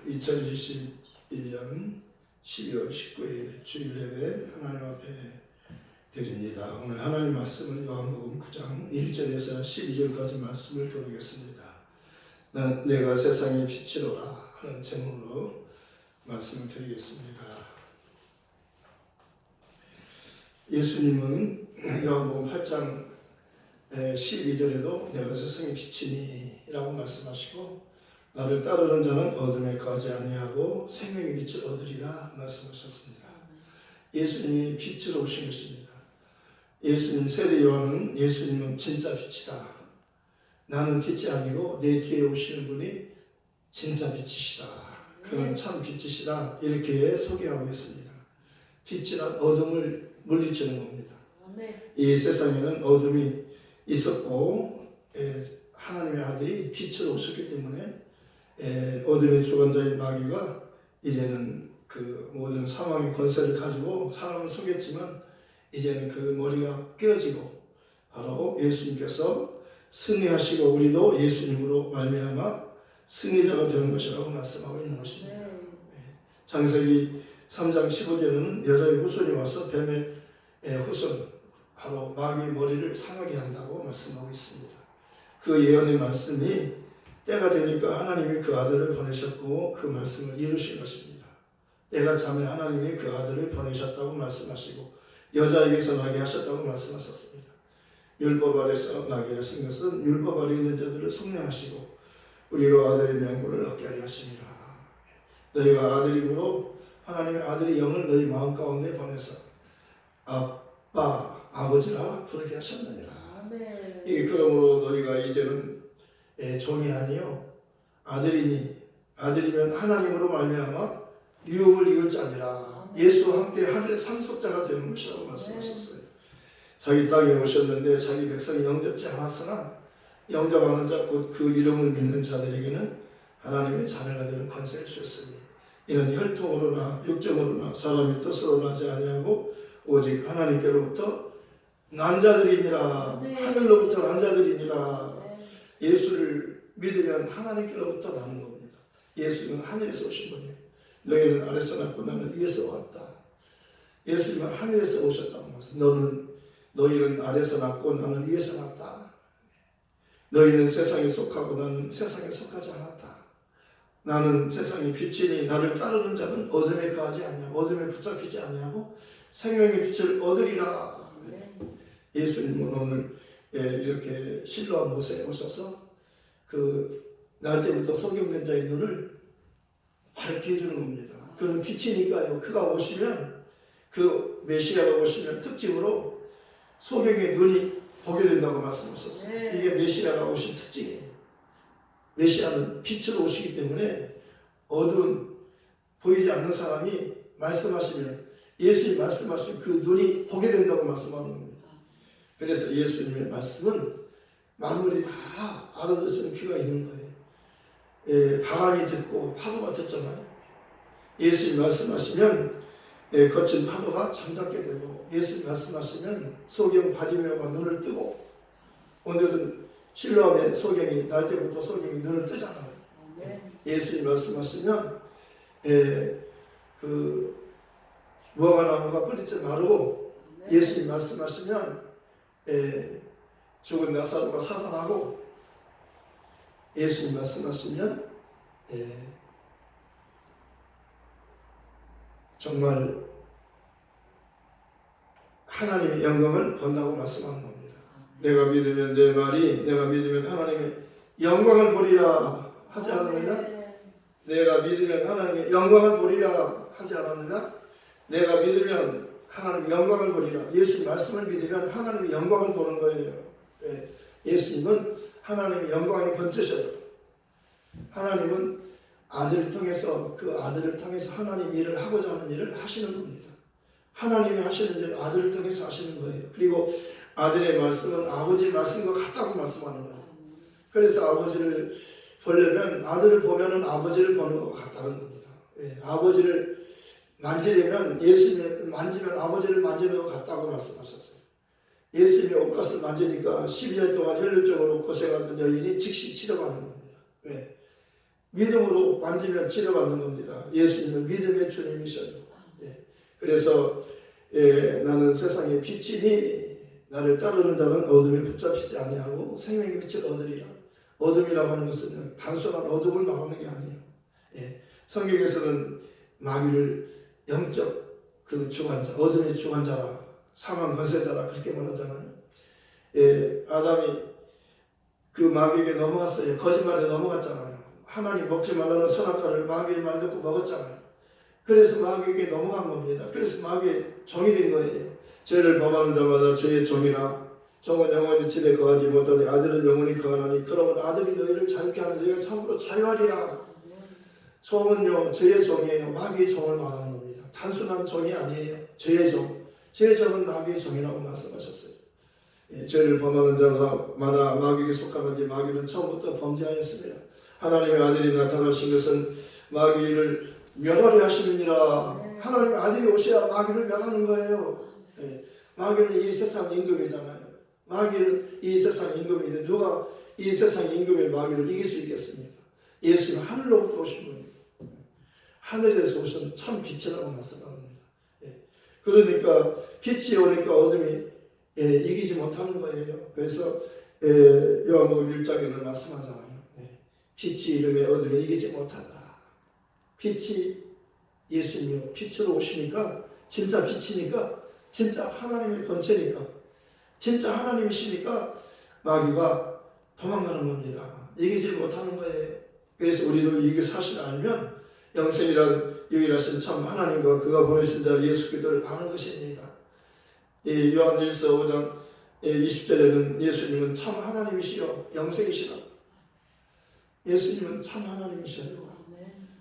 2021년 12월 19일 주일 예배 하나님 앞에 드립니다. 오늘 하나님 말씀은 요한복음 9장 1절에서 12절까지 말씀을 교독했습니다. 내가 세상의 빛이로라 하는 제목으로 말씀을 드리겠습니다. 예수님은 요한복음 8장 12절에도 내가 세상의 빛이니 라고 말씀하시고 나를 따르는 자는 어둠에 거하지 아니하고 생명의 빛을 얻으리라 말씀하셨습니다. 예수님이 빛으로 오신 것입니다. 예수님 세례 요한은 예수님은 진짜 빛이다. 나는 빛이 아니고 내 뒤에 오시는 분이 진짜 빛이시다. 그는 참 빛이시다. 이렇게 소개하고 있습니다. 빛이란 어둠을 물리치는 겁니다. 이 세상에는 어둠이 있었고 하나님의 아들이 빛으로 오셨기 때문에 어둠의 주관자인 마귀가 이제는 그 모든 사망의 권세를 가지고 사람을 속였지만 이제는 그 머리가 깨어지고 바로 예수님께서 승리하시고 우리도 예수님으로 말미암아 승리자가 되는 것이라고 말씀하고 있는 것입니다. 창세기 3장 15절에는 여자의 후손이 와서 뱀의 후손 바로 마귀의 머리를 상하게 한다고 말씀하고 있습니다. 그 예언의 말씀이 때가 되니까 하나님이 그 아들을 보내셨고 그 말씀을 이루신 것입니다. 때가 참에 하나님이 그 아들을 보내셨다고 말씀하시고 여자에게서 나게 하셨다고 말씀하셨습니다. 율법 아래서 나게 하신 것은 율법 아래 있는 자들을 속량하시고 우리로 아들의 명분을 얻게 하려 하시니라. 너희가 아들임으로 하나님의 아들의 영을 너희 마음 가운데 보내서 아빠, 아버지라 부르게 하셨느니라. 이게 그러므로 너희가 이제는 종이 아니요 아들이니 아들이면 하나님으로 말미암아 유업을 이룰 자니라. 예수와 함께 하늘의 상속자가 되는 것이라고 말씀하셨어요. 자기 땅에 오셨는데 자기 백성이 영접지 않았으나 영접하는 자 곧 그 이름을 믿는 자들에게는 하나님의 자녀가 되는 권세를 주셨으니 이는 혈통으로나 육정으로나 사람의 뜻으로 나지 아니하고 오직 하나님께로부터 난 자들이니라. 하늘로부터 난 자들이니라. 예수를 믿으면 하나님께로부터 나는 겁니다. 예수는 하늘에서 오신 분이에요. 너희는 아래서 났고 나는 위에서 왔다. 예수님은 하늘에서 오셨다고 말씀. 너희는 아래서 났고 나는 위에서 났다. 너희는 세상에 속하고 나는 세상에 속하지 않았다. 나는 세상의 빛이니 나를 따르는 자는 어둠에 거하지 아니하고 어둠에 붙잡히지 아니하고 생명의 빛을 얻으리라. 예수님은 오늘 이렇게 실로암 못에 오셔서 그 날 때부터 소경된 자의 눈을 밝게 해주는 겁니다. 그는 빛이니까요. 그가 오시면 그 메시아가 오시면 특징으로 소경의 눈이 보게 된다고 말씀하셨어요. 이게 메시아가 오신 특징이에요. 메시아는 빛으로 오시기 때문에 어두운 보이지 않는 사람이 말씀하시면 예수님 말씀하시면 그 눈이 보게 된다고 말씀하는 겁니다. 그래서 예수님의 말씀은 만물이 다 알아듣는 귀가 있는 거예요. 바람이 듣고 파도가 듣잖아요. 예수님 말씀하시면 거친 파도가 잠잠게 되고 예수님 말씀하시면 소경 바디메오가 눈을 뜨고 오늘은 실로암의 소경이 날 때부터 소경이 눈을 뜨잖아요. 예수님 말씀하시면 그 무화과 나무가 뿌리째 마르고 예수님 말씀하시면 죽은 나사로가 살아나고 예수님 말씀하시면 정말 하나님의 영광을 본다고 말씀하는 겁니다. 내가 믿으면 내 말이 내가 믿으면 하나님의 영광을 보리라 하지 않았느냐? 내가 믿으면 하나님의 영광을 보리라 하지 않았느냐? 내가 믿으면 하나님의 영광을 보리라. 예수님 말씀을 믿으면 하나님의 영광을 보는 거예요. 예수님은 하나님의 영광의 번째셔요. 하나님은 아들을 통해서 그 아들을 통해서 하나님 일을 하고자 하는 일을 하시는 겁니다. 하나님이 하시는 일을 아들을 통해서 하시는 거예요. 그리고 아들의 말씀은 아버지 말씀과 같다고 말씀하는 거예요. 그래서 아버지를 보려면 아들을 보면은 아버지를 보는 것과 같다는 겁니다. 아버지를 만지려면 예수님을 만지면 아버지를 만지는 것 같다고 말씀하셨어요. 예수님의 옷갓을 만지니까 12년 동안 혈루증으로 고생하던 여인이 즉시 치료받는 겁니다. 왜? 믿음으로 만지면 치료받는 겁니다. 예수님은 믿음의 주님이셔요. 예. 그래서 나는 세상의 빛이니 나를 따르는 자는 어둠에 붙잡히지 아니하고 생명의 빛을 얻으리라. 어둠이라고 하는 것은 단순한 어둠을 말하는 게 아니에요. 예. 성경에서는 마귀를 영적 그 주관자, 어둠의 주관자라, 사망 권세자라 그렇게 말하잖아요. 예. 아담이 그 마귀에게 넘어갔어요. 거짓말에 넘어갔잖아요. 하나님 먹지 말라는 선악과를 마귀의 말 듣고 먹었잖아요. 그래서 마귀에게 넘어간 겁니다. 그래서 마귀의 종이 된 거예요. 죄를 범하는 자마다 죄의 종이나 종은 영원히 집에 거하지 못하니 아들은 영원히 거하나니 그러면 아들이 너희를 자유케 하면 너희가 참으로 자유하리라. 종은요 죄의 종이에요. 마귀의 종을 말하는 겁니다. 단순한 종이 아니에요. 죄의 종. 죄의 종은 마귀의 종이라고 말씀하셨어요. 예, 죄를 범하는 자마다 마귀에게 속하는지 마귀는 처음부터 범죄하였습니다. 하나님의 아들이 나타나신 것은 마귀를 멸하려 하심이니라. 하나님의 아들이 오셔야 마귀를 멸하는 거예요. 예, 마귀는 이 세상 임금이잖아요. 마귀는 이 세상 임금인데 누가 이 세상 임금의 마귀를 이길 수 있겠습니까? 예수는 하늘로부터 오신 분입니다. 하늘에서 오신 참 빛이라고 말씀합니다. 예, 그러니까 빛이 오니까 어둠이 이기지 못하는 거예요. 그래서 요한복음 1장에는 말씀하잖아요. 빛이 이름에 어둠에 이기지 못하더라. 빛이 예수님이요. 빛으로 오시니까 진짜 빛이니까 진짜 하나님의 본체니까 진짜 하나님이시니까 마귀가 도망가는 겁니다. 이기지 못하는 거예요. 그래서 우리도 이 사실을 알면 영생이란 유일하신 참 하나님과 그가 보내신 자 예수 그리스도를 아는 것입니다. 요한일서 5장 20절에는 예수님은 참 하나님이시여 영생이시라. 예수님은 참 하나님이셔요.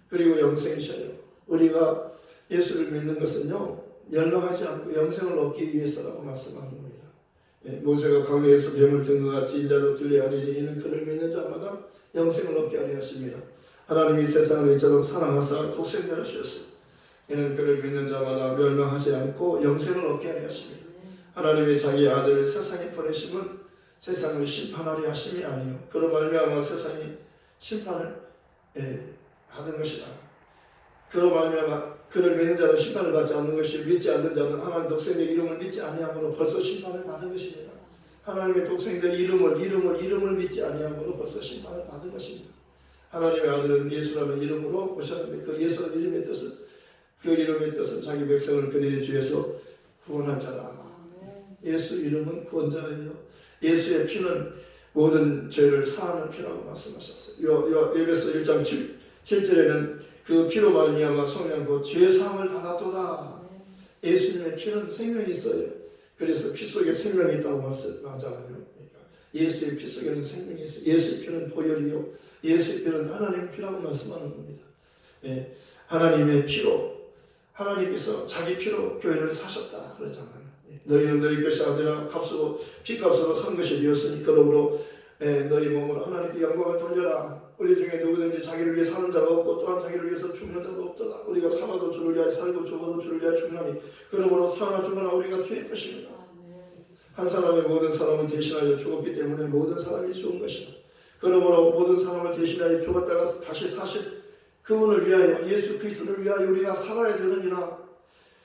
그리고 영생이셔요. 우리가 예수를 믿는 것은요 멸망하지 않고 영생을 얻기 위해서라고 말씀하는 겁니다. 모세가 광야에서 뱀을 든 것 같이 인자도 들려하리니 이는 그를 믿는 자마다 영생을 얻게 하려 하십니다. 하나님이 세상을 이처럼 사랑하사 독생자를 주셨습니다. 이는 그를 믿는 자마다 멸망하지 않고 영생을 얻게 하려 하십니다. 하나님이 자기 아들을 세상에 보내심은 세상을 심판하려 하심이 아니요 그로 말미암아 세상이 심판을 받은 것이다. 그로 말미암아 그를 믿는 자는 심판을 받지 않는 것이 믿지 않는 자는 하나님 독생자의 이름을 믿지 아니함으로 벌써 심판을 받은 것입니다. 하나님의 독생자의 이름을 믿지 아니함으로 벌써 심판을 받은 것입니다. 하나님의 아들은 예수라는 이름으로 오셨는데 그 예수라는 이름의 뜻은 자기 백성을 그들의 죄에서 구원한 자라. 예수 이름은 구원자예요. 예수의 피는 모든 죄를 사하는 피라고 말씀하셨어요. 에베소 1장 7절에는 그 피로 말미암아 성령 곧 죄 사함을 받았도다. 예수님의 피는 생명이 있어요. 그래서 피 속에 생명이 있다고 말씀하잖아요. 그러니까 예수의 피 속에는 생명이 있어요. 예수의 피는 보혈이요 예수의 피는 하나님의 피라고 말씀하는 겁니다. 하나님의 피로 하나님께서 자기 피로 교회를 사셨다 그러잖아요. 너희는 너희 것이 아니라 피값으로 산 것이 되었으니 그러므로 너희 몸으로 하나님께 영광을 돌려라. 우리 중에 누구든지 자기를 위해 사는 자가 없고 또한 자기를 위해서 죽는 자도 없도다. 우리가 살아도 주를 위하여 살고 죽어도 주를 위하여 죽나니 그러므로 사나 죽으나 우리가 주의 것입니다. 한 사람의 모든 사람은 대신하여 죽었기 때문에 모든 사람이 죽은 것이다. 그러므로 모든 사람을 대신하여 죽었다가 다시 사실 그분을 위하여 예수 그리스도를 위하여 우리가 살아야 되느니라.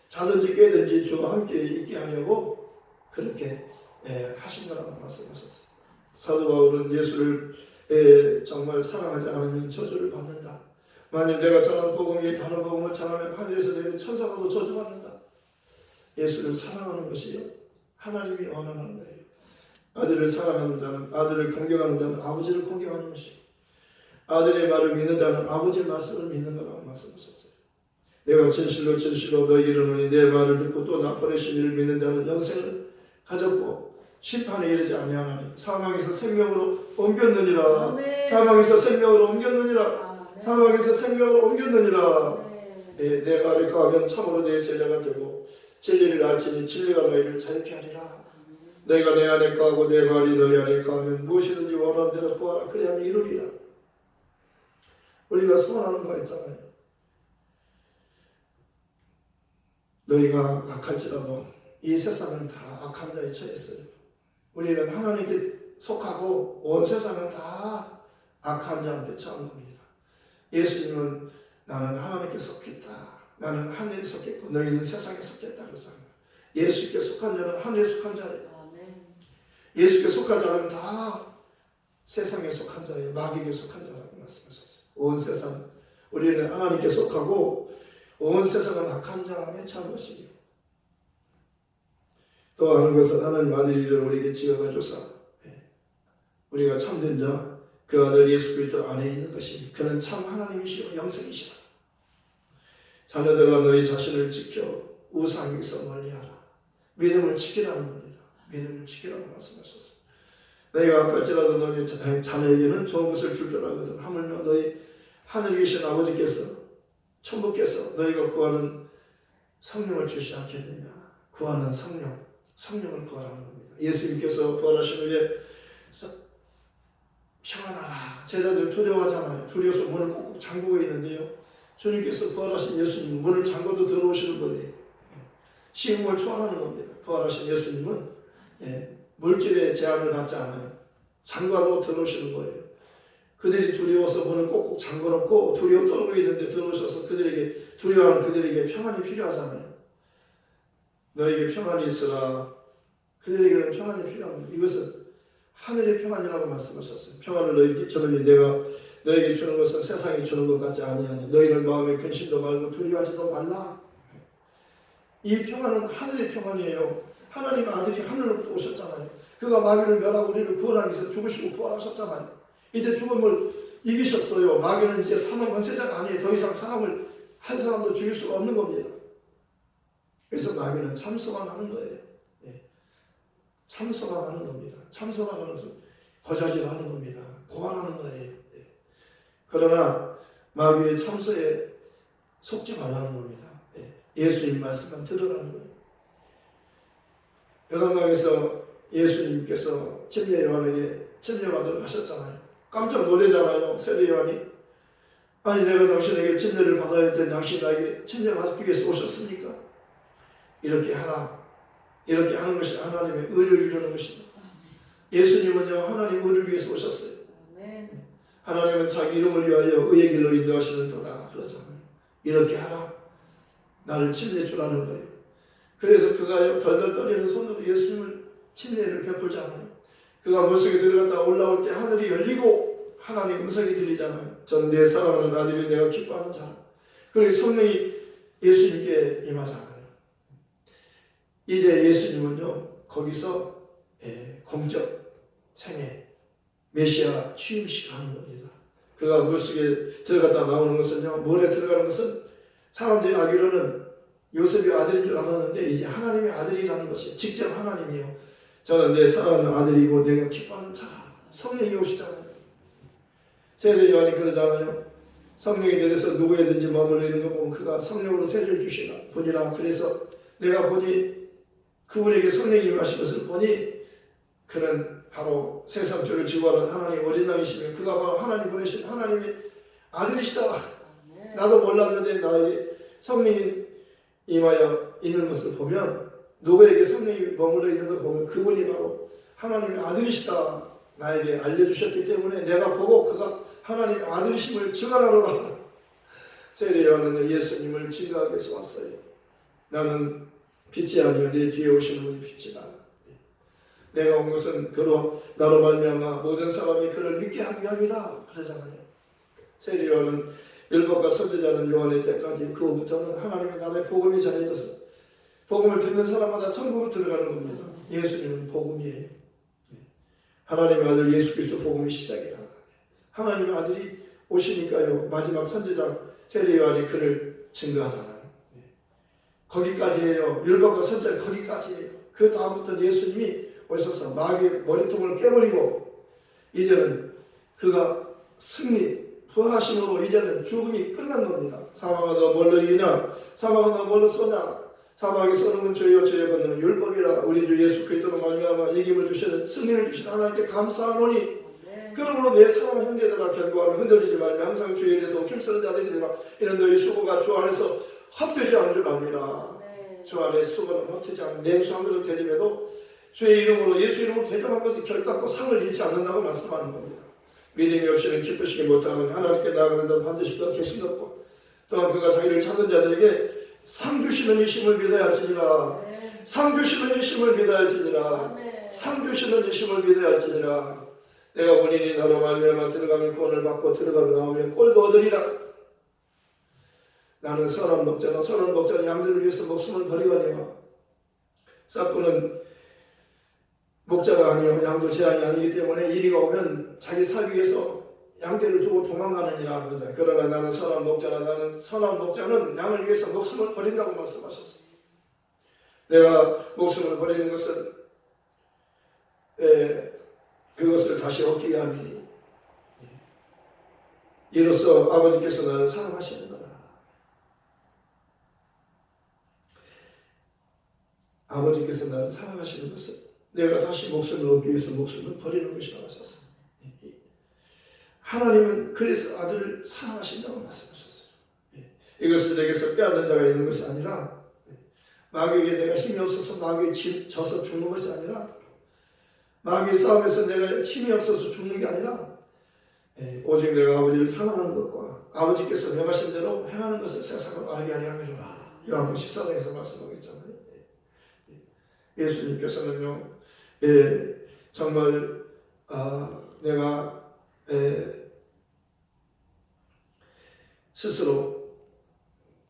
자든지 깨든지 주와 함께 있게 하려고 그렇게 하신 거라고 말씀하셨어요. 사도 바울은 예수를 정말 사랑하지 않으면 저주를 받는다. 만일 내가 전한 복음이 다른 복음을 전하면 하늘에서 내린 천사라도 저주받는다. 예수를 사랑하는 것이요 하나님이 원하는 거예요. 아들을 사랑하는 자는 아들을 공경하는 자는 아버지를 공경하는 것이요 아들의 말을 믿는 자는 아버지의 말씀을 믿는 거라고 말씀하셨어요. 내가 진실로 너희에게 이르노니 내 말을 듣고 또 나 보내신 이를 믿는 자는 영생을 가졌고 심판에 이르지 아니하나니 사망에서 생명으로 옮겼느니라. 아멘. 사망에서 생명으로 옮겼느니라. 아멘. 사망에서 생명으로 옮겼느니라. 내 말에 거하면 참으로 내 제자가 되고 진리를 알지니 진리가 너희를 자유케 하리라. 아멘. 내가 내 안에 거하고 내 말이 너희 안에 거하면 무엇이든지 원하는 대로 구하라. 그리하면 이루리라. 우리가 소원하는 거 있잖아요. 너희가 악할지라도 이 세상은 다 악한 자에 처했어요. 우리는 하나님께 속하고 온 세상은 다 악한 자한테 처한 겁니다. 예수님은 나는 하나님께 속했다. 나는 하늘에 속했고 너희는 세상에 속했다 그러잖아요. 예수께 속한 자는 하늘에 속한 자예요. 예수께 속한 자는 다 세상에 속한 자예요. 마귀에게 속한 자라고 말씀하셨어요. 온 세상 우리는 하나님께 속하고 온 세상은 악한 자 안에 처한 것이요. 또 하는 것은 하나님 아들이를 우리에게 지어가 주사 우리가 참된 자 그 아들 예수 그리스도 안에 있는 것이 그는 참 하나님이시오 영생이시라. 자녀들아 너희 자신을 지켜 우상에서 멀리하라. 믿음을 지키라는 겁니다. 믿음을 지키라고 말씀하셨어요. 너희가 아플지라도 너희 자녀에게는 좋은 것을 줄 줄 알거든. 하물며 너희 하늘에 계신 아버지께서 천부께서 너희가 구하는 성령을 주시지 않겠느냐. 구하는 성령을 구하라는 겁니다. 예수님께서 부활하신 후에 평안하라. 제자들 두려워하잖아요. 두려워서 문을 꼭 잠그고 있는데요. 주님께서 부활하신 예수님 문을 잠궈도 들어오시는 거예요. 시음을 초월하는 겁니다. 부활하신 예수님은 물질의 제한을 받지 않아요. 잠가도 들어오시는 거예요. 그들이 두려워서 문을 꼭꼭 잠궈놓고 두려워 떨고 있는데 들어오셔서 그들에게 두려워하는 그들에게 평안이 필요하잖아요. 너에게 평안이 있으라. 그들에게는 평안이 필요합니다. 이것은 하늘의 평안이라고 말씀하셨어요. 평안을 너희에게 주노니 내가 너에게 주는 것은 세상이 주는 것 같지 아니하니 너희는 마음에 근심도 말고 두려워하지도 말라. 이 평안은 하늘의 평안이에요. 하나님의 아들이 하늘로부터 오셨잖아요. 그가 마귀를 멸하고 우리를 구원하기 위해서 죽으시고 부활하셨잖아요. 이제 죽음을 이기셨어요. 마귀는 이제 사망 권세자가 아니에요. 더 이상 사람을 한 사람도 죽일 수가 없는 겁니다. 그래서 마귀는 참소만 하는 거예요. 참소만 하는 겁니다. 참소라는 것은 거짓말하는 겁니다. 고발하는 거예요. 그러나 마귀의 참소에 속지 말라는 겁니다. 예수님 말씀만 들으라는 거예요. 요단강에서 예수님께서 침례 요한에게 침례받으러 가셨잖아요. 깜짝 놀라잖아요. 세례 요한이. 아니 내가 당신에게 침례를 받아야 할 때 당신이 나에게 침례 받기 위해서 오셨습니까? 이렇게 하라. 이렇게 하는 것이 하나님의 의를 이루는 것입니다. 예수님은요 하나님 의를 위해서 오셨어요. 하나님은 자기 이름을 위하여 의의 길로 인도하시는 도다 그러잖아요. 이렇게 하라. 나를 침례 주라는 거예요. 그래서 그가 덜덜 떨리는 손으로 예수님을 침례를 베풀잖아요. 그가 물속에 들어갔다 올라올 때 하늘이 열리고 하나님의 음성이 들리잖아요. 저는 내 사랑하는 아들이 내가 기뻐하는 자라. 그리고 성령이 예수님께 임하잖아요. 이제 예수님은요 거기서 공적 생애 메시아 취임식 하는 겁니다. 그가 물속에 들어갔다 나오는 것은요 물에 들어가는 것은 사람들이 알기로는 요셉의 아들인 줄 알았는데 이제 하나님의 아들이라는 것이 직접 하나님이에요. 저는 내 사랑하는 아들이고 내가 기뻐하는 자라. 성령이 오시잖아요. 세례 요한이 그러잖아요. 성령이 내려서 누구에든지 머물러 있는 거 보면 그가 성령으로 세례를 주시나 보니라. 그래서 내가 보니 그분에게 성령이 임하신 것을 보니 그는 바로 세상 죄를 지고하는 하나님의 어린 양이시며 그가 바로 하나님 보내신 하나님의 아들이시다. 나도 몰랐는데 나에게 성령이 임하여 있는 것을 보면 누구에게 성령이 머물러 있는 걸 보면 그분이 바로 하나님의 아들이시다. 나에게 알려주셨기 때문에 내가 보고 그가 하나님의 아들이심을 증언하노라. 세례 요한은 예수님을 증거하기 위해서 왔어요. 나는 빛이 아니요 내 뒤에 오시는 분이 빛이다. 내가 온 것은 그로 나로 말미암아 모든 사람이 그를 믿게 하기 위함이다. 그러잖아요. 세례 요한은 율법과 선지자는 요한의 때까지 그 후부터는 하나님의 나라의 복음이 전해져서 복음을 듣는 사람마다 천국으로 들어가는 겁니다. 예수님은 복음이에요. 하나님의 아들 예수 그리스도 복음이 시작이라. 하나님의 아들이 오시니까요 마지막 선지자 세례 요한이 그를 증거하잖아요. 거기까지예요. 율법과 선지자는 거기까지예요. 그 다음부터는 예수님이 오셔서 마귀의 머리통을 깨버리고 이제는 그가 부활하심으로 이제는 죽음이 끝난 겁니다. 사망아 너 뭘로 이기냐? 사망아 너 뭘로 쏘냐? 사망이 쏘는 건 죄요 죄의 권능은 율법이라. 우리 주 예수 그리스도로 말미암아 이김을 주시는 승리를 주신 하나님께 감사하노니 그러므로 내 사랑하는 형제들아 견고하면 흔들리지 말며 항상 주의 일에 더욱 힘쓰는 자들이 되라. 이는 너희 수고가 주 안에서 헛되지 않은 줄 압니다. 주 안에 수고는 헛되지 않은 냉수한 것을 대접해도 주의 이름으로 예수 이름으로 대접한 것을 결단코 상을 잃지 않는다고 말씀하는 겁니다. 믿음이 없이는 기쁘시게 못하는 하나님께 나아가는 자는 반드시 그가 계신 것과 또한 그가 자기를 찾는 자들에게 상 주시는 이 심을 믿어야 할지니라. 상 주시는 이 심을 믿어야 할지니라. 상 주시는 이 심을 믿어야 할지니라. 내가 본인이 나로 말미암아 들어가면 구원을 받고 들어가면 나오면 꼴도 얻으리라. 나는 선한 목자다. 선한 목자는 양들을 위해서 목숨을 버리거니와. 撒꾸는 목자가 아니요 양도 재앙이 아니기 때문에 이리가 오면 자기 살기 위해서 양떼를 두고 도망가느니라 그러잖아요. 그러나 나는 선한 목자라. 나는 선한 목자는 양을 위해서 목숨을 버린다고 말씀하셨습니다. 내가 목숨을 버리는 것은 그것을 다시 얻기 위함이니 이로써 아버지께서 나를 사랑하시는 거다. 아버지께서 나를 사랑하시는 것은 내가 다시 목숨을 얻기 위해서 목숨을 버리는 것이라고 하셨습니다. 하나님은 그래서 아들을 사랑하신다고 말씀하셨어요. 이것을 내게서 빼앗는 자가 있는 것이 아니라 마귀에게 내가 힘이 없어서 마귀에 져서 죽는 것이 아니라 마귀의 싸움에서 내가 힘이 없어서 죽는 게 아니라 오직 내가 아버지를 사랑하는 것과 아버지께서 명하신 대로 행하는 것을 세상을 알게 하려 함이로라. 요한복음 14장에서 말씀하고 있잖아요. 예수님께서는요, 정말 내가 스스로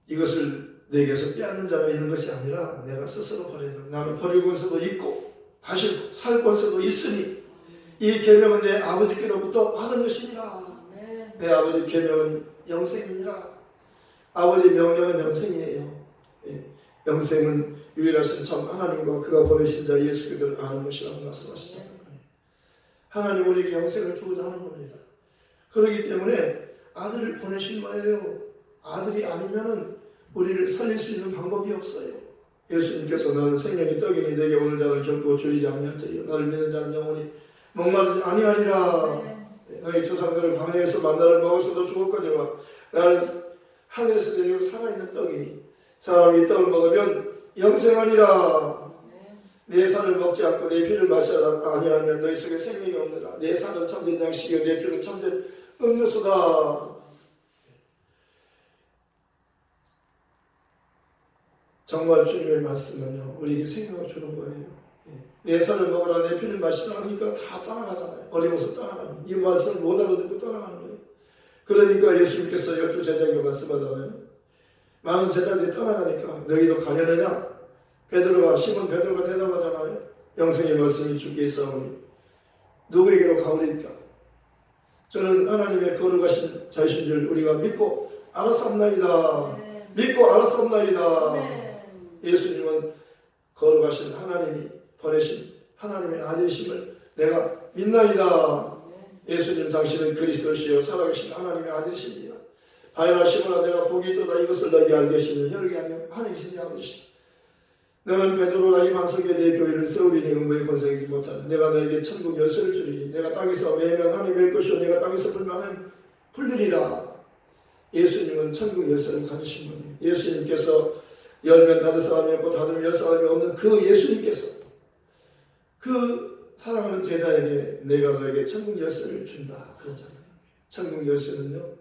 이것을 내게서 빼앗는 자가 있는 것이 아니라 내가 스스로 버린다. 나는 버리고서도 있고 다시 살고서도 있으니 이 계명은 내 아버지께로부터 받은 것이니라. 내 아버지 계명은 영생이니라. 아버지 명령은 영생이에요. 영생은 유일하신 참 하나님과 그가 보내신 자 예수 그리스도를 아는 것이라고 말씀하시잖아요. 하나님 우리에게 영생을 주고자 하는 겁니다. 그렇기 때문에 아들을 보내신 거예요. 아들이 아니면은 우리를 살릴 수 있는 방법이 없어요. 예수님께서 나는 생명의 떡이니 내게 오는 자를 결코 줄이지 아니할 터이요 나를 믿는 자는 영원히 목마르지 아니하리라. 너희 조상들은 광야에서 만나를 먹었어도 죽었거니와 나는 하늘에서 내리고 살아있는 떡이니 사람이 이 떡을 먹으면 영생하리라. 내 살을 먹지 않고 내 피를 마시지 아니하면 너희 속에 생명이 없느라. 내 살은 참된 양식이요 내 피는 참된 음료수다. 정말 주님의 말씀은요 우리에게 생명을 주는 거예요. 내 살을 먹으라 내 피를 마시라 하니까 다 따라가잖아요. 어려워서 따라가는 이 말씀을 못 알아듣고 따라가는 거예요. 그러니까 예수님께서 12제자에게 말씀하잖아요. 많은 제자들이 떠나가니까 너희도 가려느냐? 시몬 베드로가 대답하잖아요. 영생의 말씀이 주께 있사오니 누구에게로 가오리까? 저는 하나님의 거룩하신 자이신 줄 우리가 믿고 알았사옵나이다. 믿고 알았사옵나이다. 예수님은 거룩하신 하나님이 보내신 하나님의 아들이심을 내가 믿나이다. 예수님 당신은 그리스도시요 살아계신 하나님의 아들이십니다. 바요나 시몬아 내가 복이 있도다 이것을 너희에게 알게 하시는 혈육이 아니요 하늘이신 내 아버지시다. 너는 베드로라 이 반석에 내 교회를 세우리니 음부의 권세이지 못하는 내가 너에게 천국 열쇠를 주리니 내가 땅에서 매면 하늘이 열 것이요 내가 땅에서 불면 풀리리라. 예수님은 천국 열쇠를 가지신 분이에요. 예수님께서 열면 닫을 사람이 없고 닫으면 열 사람이 없는 그 예수님께서 그 사랑하는 제자에게 내가 너에게 천국 열쇠를 준다 그러잖아요. 천국 열쇠는요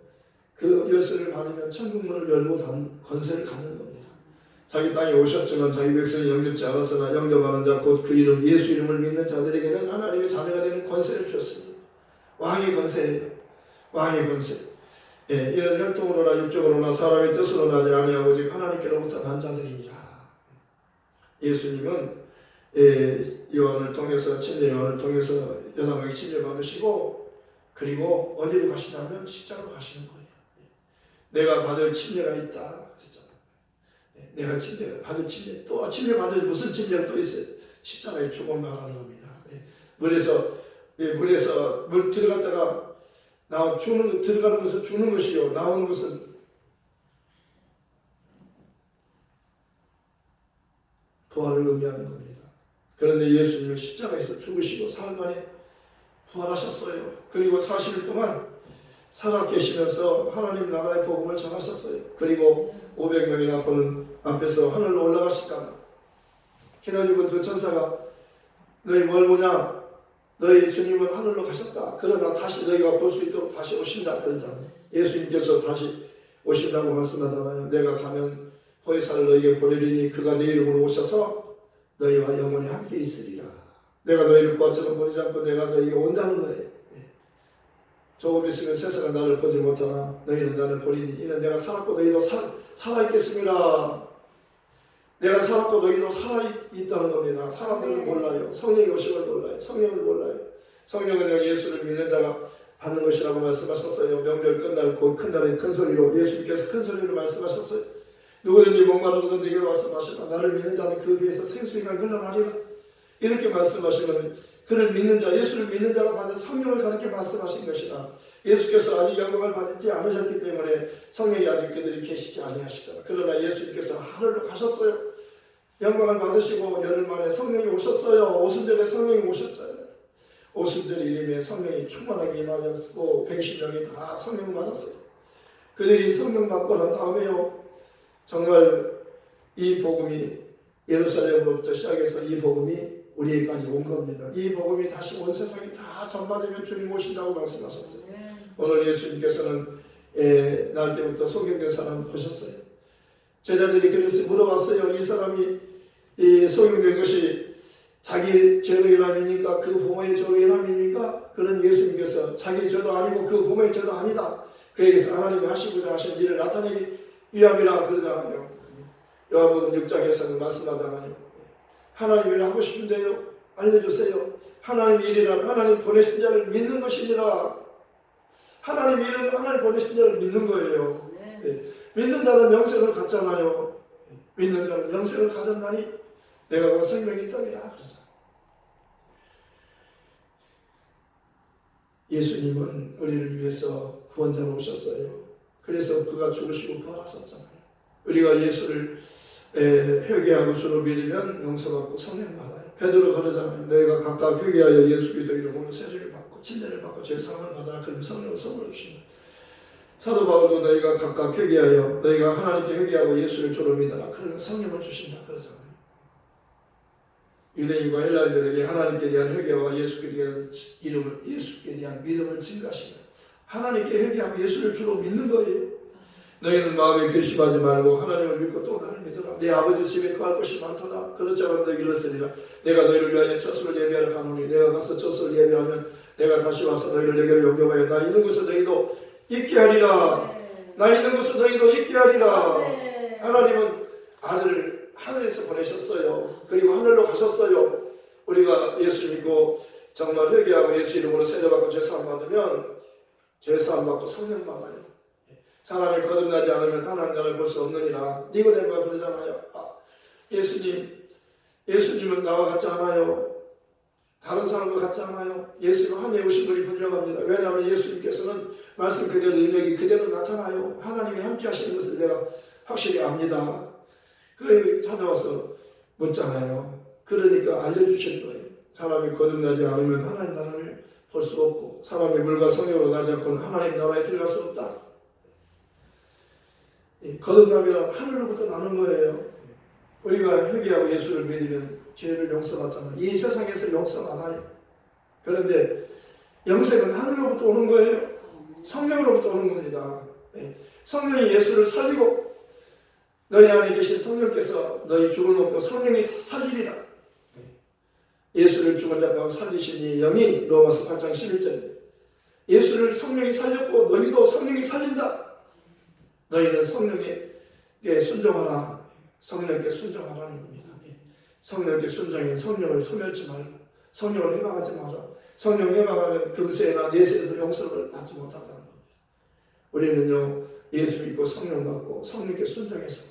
그 열쇠를 받으면 천국 문을 열고 권세를 갖는 겁니다. 자기 땅에 오셨지만 자기 백성이 영접지 않았으나 영접하는 자 곧 그 이름 예수 이름을 믿는 자들에게는 하나님의 자녀가 되는 권세를 주셨습니다. 왕의 권세예요. 왕의 권세. 이런 혈통으로나 육적으로나 사람의 뜻으로 나지 아니하고 오직 하나님께로부터 난 자들이니라. 예수님은 요한을 통해서 침례 요한을 통해서 여담하게 침례 받으시고 그리고 어디로 가시냐면 십자가로 가시는 거예요. 내가 받을 침례가 있다 그랬잖아요. 내가 받을 침례 또 침례 받을 무슨 침례가 또 있어요. 십자가의 죽음 말하는 겁니다. 물에서 물 들어갔다가 들어가는 것은 죽는 것이요 나오는 것은 부활을 의미하는 겁니다. 그런데 예수님은 십자가에서 죽으시고 사흘 만에 부활하셨어요. 그리고 40일 동안 살아 계시면서 하나님 나라의 복음을 전하셨어요. 그리고 500명이나 보는 앞에서 하늘로 올라가시잖아요. 흰옷 입은 두 천사가 너희 뭘 보냐? 너희 주님은 하늘로 가셨다. 그러나 다시 너희가 볼 수 있도록 다시 오신다 그러잖아요. 예수님께서 다시 오신다고 말씀하잖아요. 내가 가면 보혜사를 너희에게 보내리니 그가 내 이름으로 오셔서 너희와 영원히 함께 있으리라. 내가 너희를 보았지만 보지 않고 내가 너희에게 온다는 거예요. 조금 있으면 세상은 나를 보지 못하나 너희는 나를 보리니 이는 내가 살았고 너희도 살아있겠습니다. 내가 살았고 너희도 살아있다는 겁니다. 사람들은 몰라요. 성령이 오신 걸 몰라요. 성령을 몰라요. 성령은 예수를 믿는 자가 받는 것이라고 말씀하셨어요. 명절 끝날 곧 큰 날에 큰 소리로 예수님께서 큰 소리로 말씀하셨어요. 누구든지 목마르거든 내게 와서 마시라. 나를 믿는 자는 그 위에서 생수가 흘러나리라. 이렇게 말씀하시면 그를 믿는 자, 예수를 믿는 자가 받은 성령을 가르쳐 말씀하신 것이다. 예수께서 아직 영광을 받지 않으셨기 때문에 성령이 아직 그들이 계시지 아니하시더라. 그러나 예수님께서 하늘로 가셨어요. 영광을 받으시고 열흘 만에 성령이 오셨어요. 오순절에 성령이 오셨잖아요. 오순절 이름에 성령이 충만하게 임하셨고 110명이 다 성령 받았어요. 그들이 성령 받고 난 다음에요. 정말 이 복음이 예루살렘으로부터 시작해서 이 복음이 우리에게까지 온 겁니다. 이 복음이 다시 온 세상에 다 전파되면 주님 오신다고 말씀하셨어요. 오늘 예수님께서는 날 때부터 소경된 사람 보셨어요. 제자들이 그래서 물어봤어요. 이 사람이 이 소경된 것이 자기 죄로 인함이니까 그 부모의 죄로 인함입니까? 그런 예수님께서 자기 죄도 아니고 그 부모의 죄도 아니다. 그에게서 하나님이 하시고자 하신 일을 나타내기 위함이라 그러잖아요. 요한복음 6장에서는 말씀하잖아요. 하나님 일을 하고 싶은데요. 알려주세요. 하나님 일이란 하나님 보내신 자를 믿는 것이니라. 하나님 일은 하나님 보내신 자를 믿는 거예요. 네. 믿는 자는 영생을 갖잖아요. 믿는 자는 영생을 가졌나니 내가 그 생명이 떡이라 그러잖아요. 예수님은 우리를 위해서 구원자로 오셨어요. 그래서 그가 죽으시고 부활하셨잖아요. 우리가 예수를 회개하고 주로 믿으면 용서받고 성령 받아요. 베드로 그러잖아요. 너희가 각각 회개하여 예수 그리스도 이름으로 세례를 받고 침례를 받고 죄 사함을 받아라. 그러면 성령을 선물로 주신다. 사도 바울도 너희가 각각 회개하여 너희가 하나님께 회개하고 예수를 주로 믿어라. 그러면 성령을 주신다 그러잖아요. 유대인과 헬라인들에게 하나님께 대한 회개와 예수께 대한 이름을 예수께 대한 믿음을 증가하시면 하나님께 회개하고 예수를 주로 믿는 거예요. 너희는 마음에 결심하지 말고 하나님을 믿고 또 나를 믿어라. 내 아버지 집에 거할 것이 많도다. 그렇지 않으면 너희를 일렀으리라. 내가 너희를 위하여 젖을 예배하러 가노니 내가 가서 젖을 예배하면 내가 다시 와서 너희를 내게로 용접하여 나 있는 곳에 너희도 있게 하리라. 나 있는 곳에 너희도 있게 하리라. 하나님은 아들을 하늘에서 보내셨어요. 그리고 하늘로 가셨어요. 우리가 예수 믿고 정말 회개하고 예수 이름으로 세례받고 죄사함 받으면 죄사함 받고 성령 받아요. 사람이 거듭나지 않으면 하나님 나라를 볼 수 없느니라. 니고데모가 그러잖아요. 예수님은 나와 같지 않아요. 다른 사람과 같지 않아요. 예수님은 하늘에 오신 분이 분명합니다. 왜냐하면 예수님께서는 말씀 그대로 능력이 그대로 나타나요. 하나님이 함께 하시는 것을 내가 확실히 압니다. 그래 찾아와서 묻잖아요. 그러니까 알려주시는 거예요. 사람이 거듭나지 않으면 하나님 나라를 볼 수 없고 사람이 물과 성령으로 가지 않고는 하나님 나라에 들어갈 수 없다. 거듭나면 하늘로부터 나는 거예요. 우리가 회개하고 예수를 믿으면 죄를 용서받잖아요. 이 세상에서 용서 안 해요. 그런데 영생은 하늘로부터 오는 거예요. 성령으로부터 오는 겁니다. 성령이 예수를 살리고 너희 안에 계신 성령께서 너희 죽을 놈도 성령이 살리리라. 예수를 죽은 자 가운데 살리시니 영이 로마서 8장 11절 예수를 성령이 살렸고 너희도 성령이 살린다. 너희는 성령에게 순종하라. 성령께 순종하라는 겁니다. 성령께 순종해 성령을 소멸치 말고 성령을 해방하지 마라. 성령 해방하면 금세나 내세에서 용서를 받지 못한다는 겁니다. 우리는요 예수 믿고 성령 받고 성령께 순종해서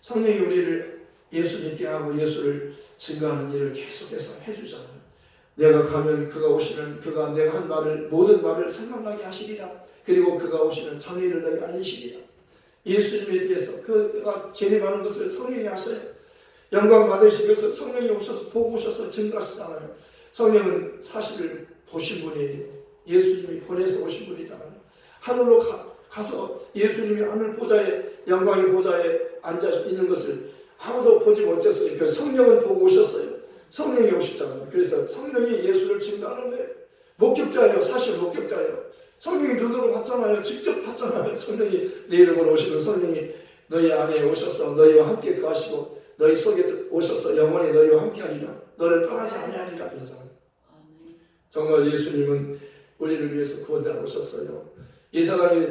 성령이 우리를 예수 믿게 하고 예수를 증거하는 일을 계속해서 해주잖아요. 내가 가면 그가 오시면 그가 내가 한 말을 모든 말을 생각나게 하시리라. 그리고 그가 오시면 장래를 너에게 알리시리라. 예수님에 대해서 그가 재림하는 것을 성령이 하셔요. 영광 받으시기 위해서 성령이 오셔서 보고 오셔서 증거하시잖아요. 성령은 사실을 보신 분이에요. 예수님이 보내서 오신 분이잖아요. 하늘로 가서 예수님이 하늘 보좌에 영광의 보좌에 앉아 있는 것을 아무도 보지 못했어요. 그 성령은 보고 오셨어요. 성령이 오셨잖아요. 그래서 성령이 예수를 증거하는 거예요. 목격자예요. 사실 목격자예요. 성령이 눈으로 봤잖아요. 직접 봤잖아요. 성령이 내 이름으로 오시는 성령이 너희 안에 오셔서 너희와 함께 거하시고 너희 속에 오셔서 영원히 너희와 함께 하리라. 너를 떠나지 아니하리라 그러잖아요. 정말 예수님은 우리를 위해서 구원자로 오셨어요. 이 사람이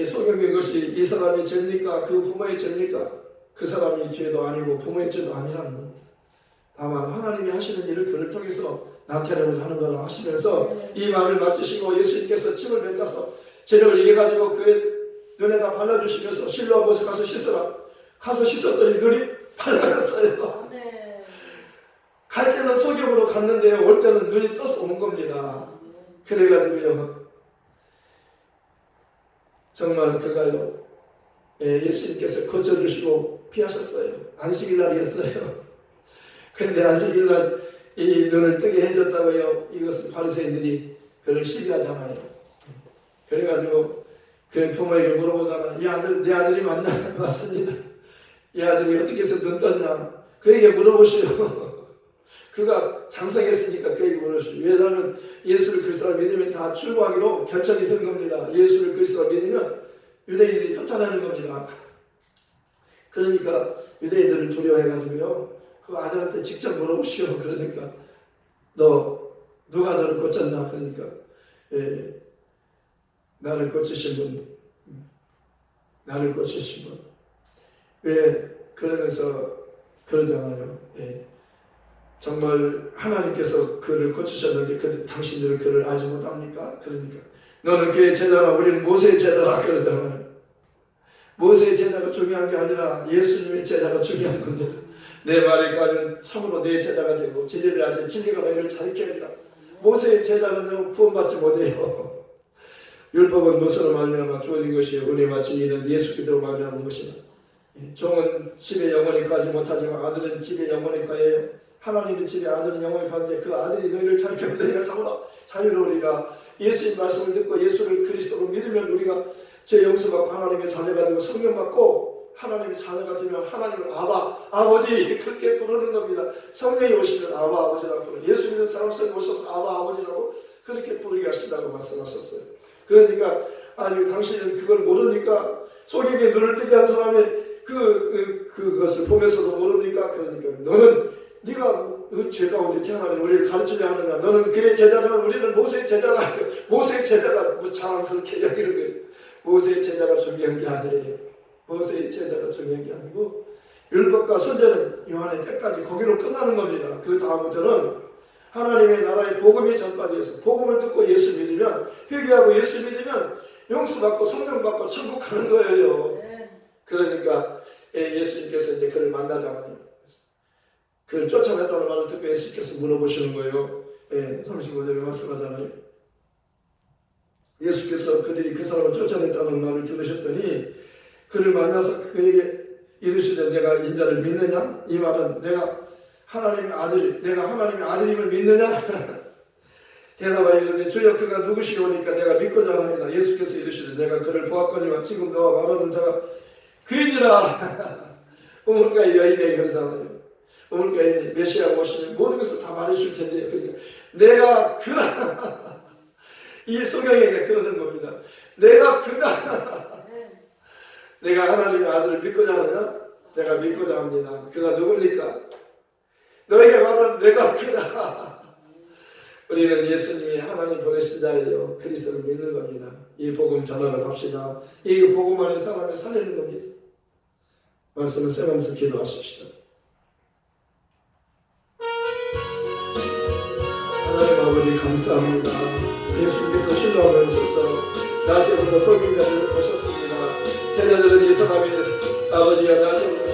소경된 것이 이 사람의 죄입니까? 그 부모의 죄입니까? 그 사람이 죄도 아니고 부모의 죄도 아니라는 겁니다. 다만 하나님이 하시는 일을 그를 통해서 나타내고자 하는 거라 하시면서 이 말을 마치시고 예수님께서 침을 뱉어서 재력을 이겨가지고 그의 눈에다 발라주시면서 실로암 못에 가서 씻어라. 가서 씻었더니 눈이 밝아졌어요. 갈 때는 소경으로 갔는데 올 때는 눈이 떠서 온 겁니다. 그래가지고요. 정말 그가요. 예수님께서 고쳐주시고 피하셨어요. 안식일 날이었어요. 그런데 안식일날 이 눈을 뜨게 해줬다고요. 이것은 바리새인들이 그를 시비하잖아요. 그래가지고 그 부모에게 물어보잖아. 이 아들, 내 아들이 맞나? 맞습니다. 이 아들이 어떻게 해서 눈 떴냐? 그에게 물어보시오. 그가 장성했으니까 그에게 물으시오. 왜냐하면 예수를 그리스도로 믿으면 다 출구하기로 결정이 된 겁니다. 예수를 그리스도로 믿으면 유대인들이 쫓아내는 겁니다. 그러니까 유대인들을 두려워해가지고요. 그 아들한테 직접 물어보시오. 그러니까 누가 너를 고쳤나? 그러니까 나를 고치신 분, 나를 고치신 분. 왜 그러면서 그러잖아요. 정말 하나님께서 그를 고치셨는데 당신들은 그를 알지 못합니까? 그러니까 너는 그의 제자라 우리는 모세의 제자라 그러잖아요. 모세의 제자가 중요한 게 아니라 예수님의 제자가 중요한 겁니다. 내 말에 가면 참으로 내 제자가 되고 진리를 알지 진리가 너희를 가르쳐 하리라. 모세의 제자는요 구원받지 못해요. 율법은 무엇으로 말미암아 주어진 것이요 은혜와 진리는 예수 그리스도로 말미암은 것이다. 종은 집에 영원히 가지 못하지만 아들은 집에 영원히 가요. 하나님의 집에 아들은 영원히 가는데 그 아들이 너희를 자유케 하면 너희가 사모라 자유로우리라. 예수님 말씀을 듣고 예수를 그리스도로 믿으면 우리가 죄 용서받고 하나님의 자녀가 되고 성령 받고 하나님의 자녀가 되면 하나님을 아바, 아버지 그렇게 부르는 겁니다. 성령이 오시면 아바, 아버지라고 부르는 예수 믿는 사람 속에 오셔서 아바, 아버지라고 그렇게 부르게 하신다고 말씀하셨어요. 그러니까 아니 당신은 그걸 모르니까 소경의 눈을 뜨게 한 사람의 그것을 보면서도 모르니까 그러니까 너는 네가 죄 가운데 태어나서 우리를 가르치려 하느냐. 너는 그의 제자라면 우리는 모세의 제자라. 모세의 제자가 자랑스럽게 여기는 거예요. 모세의 제자가 중요한 게 아니에요. 모세의 제자가 중요한 게 아니고 율법과 선제는 요한의 때까지 거기로 끝나는 겁니다. 그 다음부터는 하나님의 나라의 복음이 전파되어서 복음을 듣고 예수 믿으면 회개하고 예수 믿으면 용서받고 성령 받고 천국 가는 거예요. 그러니까 예수님께서 이제 그를 만나잖아요. 그를 쫓아냈다는 말을 듣고 예수님께서 물어보시는 거예요. 35절에 말씀하잖아요. 예수께서 그들이 그 사람을 쫓아냈다는 말을 들으셨더니 그를 만나서 그에게 이르시되 내가 인자를 믿느냐? 이 말은 내가 하나님의 아들임을 믿느냐? 대답하여 이르되 주여 그가 누구시오니까 내가 믿고자 하나이다. 예수께서 이르시되 내가 그를 보았거니와 지금 너와 말하는 자가 그이니라. 우물가의 여인에게 그러잖아요. 우물가의 여인이 메시아가 오시면 모든 것을 다 말해줄 텐데 그러니까 내가 그라. 이 소경에게 그러는 겁니다. 내가 그다. 내가 하나님의 아들을 믿고자 하느냐? 내가 믿고자 합니다. 그가 누굽니까? 너에게 말하는 내가 그라. 우리는 예수님이 하나님 보내신 자예요. 그리스도를 믿는 겁니다. 이 복음 전하러 갑시다. 이 복음 안에 사람을 살리는 겁니다. 말씀을 쓰면서 기도하십시다. 하나님 아버지 감사합니다. 예수님께서 신뢰하면서서 나한테보다 소경자를 오셨습니다. 제자들은 이 사람이 아버지가 나한테